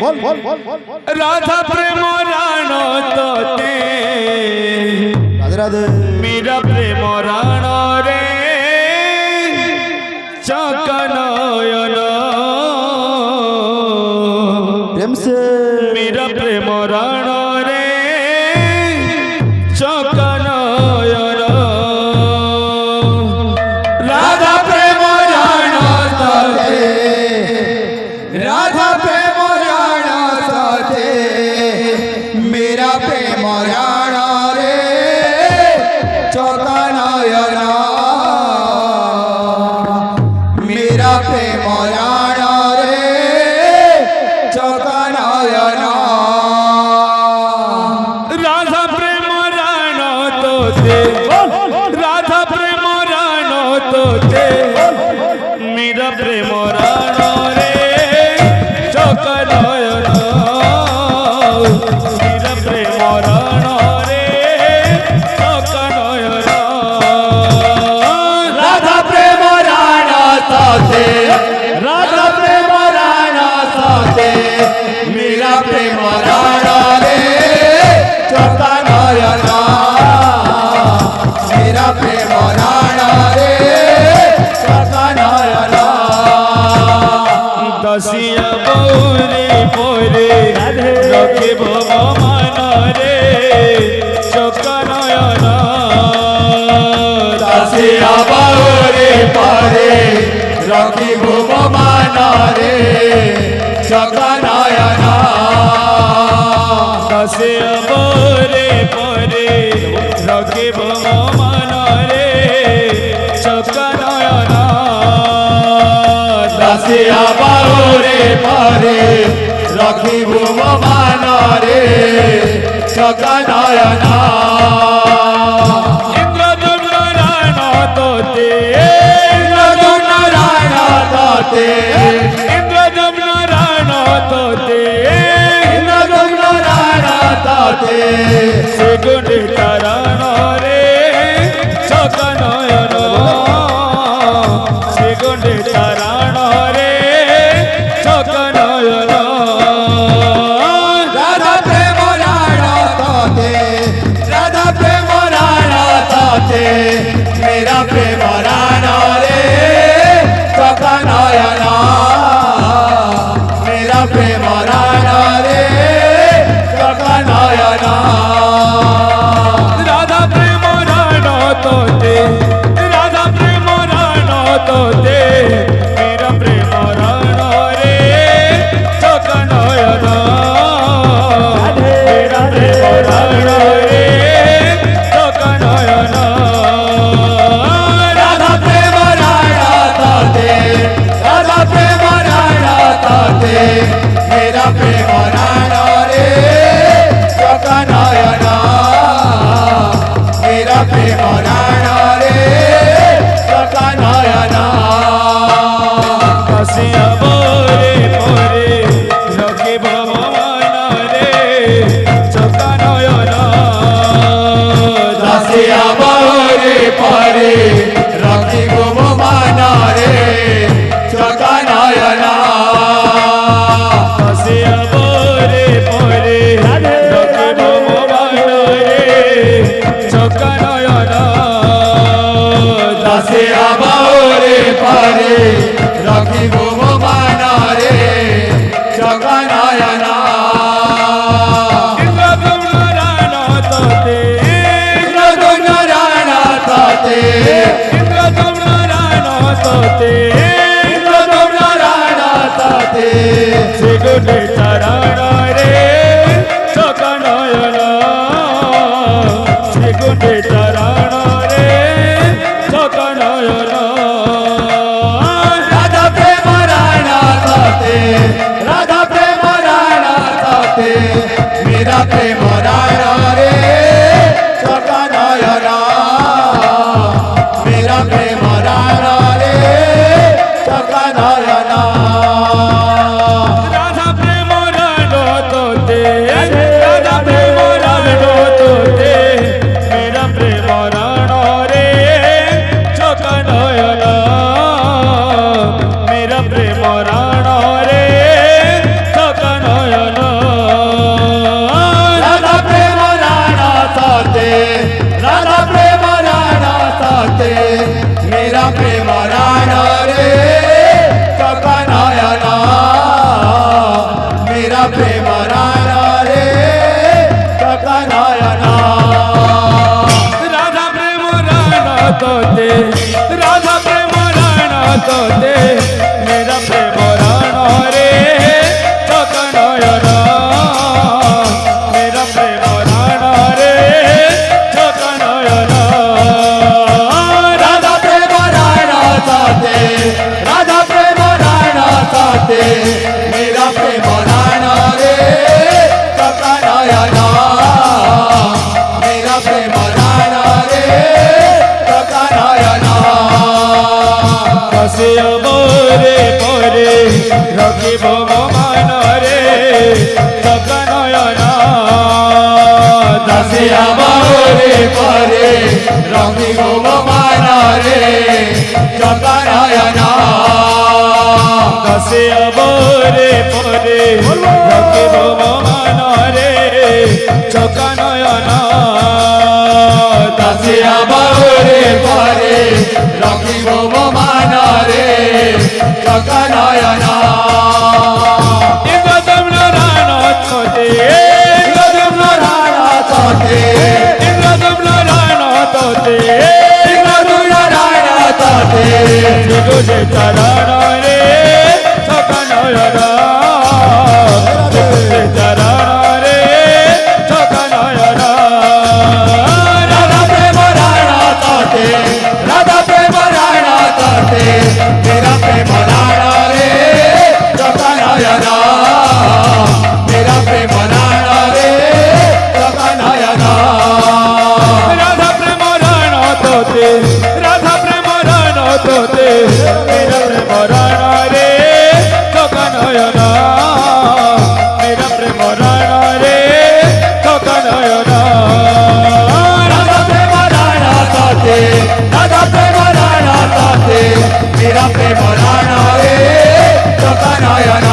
राधा प्रेम राण तोते राधे राधे मीरा प्रेम राण रे चकनयन प्रेम से मीरा प्रेम राण रे चकनयन राधा प्रेम राण तोते राधा प्रेम राण साथे मेरा प्रेम राण रे चौकानयना मेरा प्रेम राण रे चौकानयना राधा प्रेम राण तोते राधा प्रेम राण तोते मीरा प्रेम राण रे चकनयन मीरा प्रेम राण रे चकनयन राधा प्रेम राण साथे राधा प्रेम राण साथे मेरा प्रेम राण रे चौकानयना मेरा प्रेम राण रे चौकानयना दसिया बौरे पोरे रखिब मन रे चकनयन दासिया बारे पारे रखी भूम मान रे चौकानयना दसिया बौरे पोरे रखिब मन रे चकनयन दासिया बारे पारे रखी भूम मान रे चौकानयना इंद्रदुम्न राण तोते राण ताते इंद्रदुम्न राण तोते राण ताते सेगुण तारण रे चकनयन सेगुण तारण रे चकनयन राधा प्रेम राण ताते राधा प्रेम राण ताते मेरा प्रेम राण रे चौकानयना मेरा प्रेम राण रे चौकानयना राधा प्रेम राण तोते राधा प्रेम राण तोते मेरा प्रेम राण रे चकनयन मेरा प्रेम राण रे चकनयन राधा प्रेम राण ताते राधा प्रेम राण ताते मेरा प्रेम राण रे चौकानयना मेरा प्रेम राण रे चौकानयना दसिया बौरे पोरे रखिब मन रे चकनयन दासिया बारे पारे रखी भूम मान रे चौकानयना दसिया बौरे पोरे रखिब मन रे चकनयन दासिया बारे पारे रखी भूम मान रे चौकानयना इंद्रदुम्न राण तोते राण ताते इंद्रदुम्न राण तोते राण ताते सेगुण तारण रे चकनयन सेगुण तारण रे चकनयन राधा प्रेम राण ताते राधा प्रेम राण ताते मेरा प्रेम राण रे चौकानयना मेरा प्रेम राण रे चौकानयना প্রেম রাণ রে চকা নয়না রাধা প্রেম রাণ তোতে রাধা প্রেম রাণ তোতে মেরা প্রেম রাণ রে চকা নয়না মেরা প্রেম রাণ রে চকা নয়না রাধা প্রেম রাণ তোতে রাধা প্রেম রাণ তোতে মেরা প্রেম রাণ রে চকা নয়না মেরা প্রেম রাণ রে চকা নয়না বসিয়া মোরে পরে রখিব মন রে চকা নয়না দাসিয়া বাউরে পরে রঙিব মান রে চকা নয়না দশিয়া মোরে পরে রখিব মন রে চকা নয়না দাসিয়া বাউরে পরে রঙিব মান রে চকা নয়না ইন্দ্রদম রাণ তোতে গদম রাণ তোতে ইন্দ্রদম রাণ তোতে গদম রাণ তোতে গুজে চরণ রে চকা নয়না গুজে চরণ রে চকা নয়না রাধা প্রেম রাণ তোতে রাধা প্রেম রাণ তোতে মেরা প্রেম রাণ রে চকা নয়না মেরা প্রেম রাণ রে চকা নয়না রাধা প্রেম রাণ তোতে রাধা প্রেম রাণ তোতে মেরা প্রেম রাণ রে চকা নয়না মেরা প্রেম রাণ রে চকা নয়না রাধা প্রেম রাণ তোতে রাধা প্রেম রাণ তোতে মেরা প্রেম রাণ রে চকা নয়না